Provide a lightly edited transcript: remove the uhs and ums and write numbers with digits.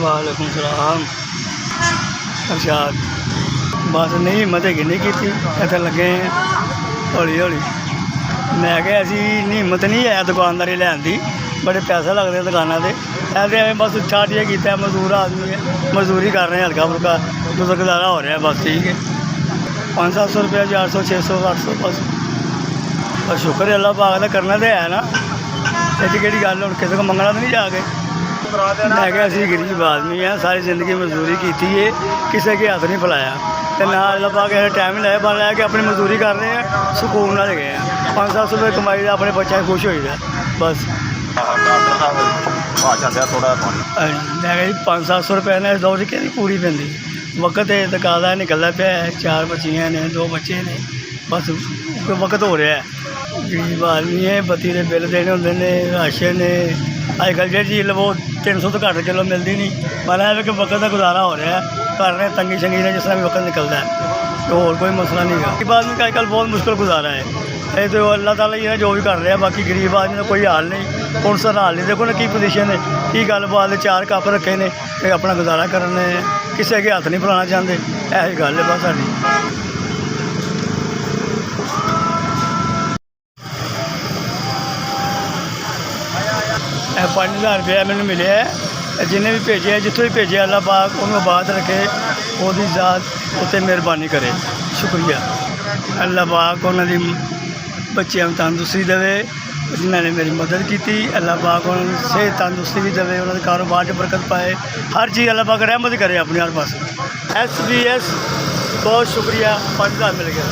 वालेकुम सलाम। अरशाद बस नहीं हिम्मत है नहीं की इतने लगे हौली हौली। मैं क्या असी हिम्मत नहीं है दुकानदारी लैन की, बड़े पैसे लगते हैं दुकानों के। ऐसे एवं बस छाटिया किया, मजदूर आदमी है, मजदूरी कर रहे हैं, हल्का फुल्का दूसरा गुजारा हो रहा है। बस ठीक है, 500-700 रुपया, 400, 600, 800 बस शुक्र है अल्लाह पाक का, करना तो है ना। ये कि गल हम किसी को मंगना तो नहीं जाके। मैं क्या असी गरीब आदमी हैं, सारी जिंदगी मजदूरी की है, किसी के हाथ नहीं फैलाया तो ना अल्लाह पाक टाइम लाया बन लाया कि अपनी मजदूरी कर रहे हैं, सुकून ना गए हैं। 500-700 रुपये कमाई अपने बच्चे खुश हो जाए बस। मैं जी 500-700 रुपये ने दौड़ के पूरी पैंती वक्त तकादा निकलता पे, 4 बच्चियाँ ने, 2 बच्चे ने, बस वक्त हो रहा है। गरीब आदमी है, बत्ती के बिल देने होंगे ने, राशन ने, अजकल जी चीज़ लवो 300 तो घट किलो मिलती नहीं। मतलब है कि वक्त का गुजारा हो रहा है, कर रहे हैं तंगी शंगी ने, जिस तरह भी वक्त निकलता है तो और कोई मसला नहीं है। गरीब आदमी का अजकल बहुत मुश्किल गुजारा है, ये तो अल्लाह ताला ही है जो भी कर रहे हैं। बाकी गरीब आदमी का कोई हाल नहीं, कौन सा हाल नहीं। देखो ना की पोजीशन है, की गलबात है, 4 कप रखे ने, अपना गुजारा करने, किसी के हथ नहीं फैलाना चाहते। ऐसी गल है बस साड़ी। 5000 रुपया मैंने मिले है। जिन्हें भी भेजे, जितों भी भेजे, अल्लाह पाक उन्होंने आबाद रखे, उसकी ज़ात उत्ते मेहरबानी करे। शुक्रिया अल्लाह पाक उन्होंने बच्चों को तंदुरुस्ती देवे, जिन्होंने मेरी मदद की। अल्लाह पाक उन्होंने सेहत तंदुरुस्ती भी देवे, उन्होंने कारोबार में बरकत पाए, हर चीज़ अल्लाह पाक रहमत करे अपने हर पास। SBS बहुत शुक्रिया, 5000 मिल गया।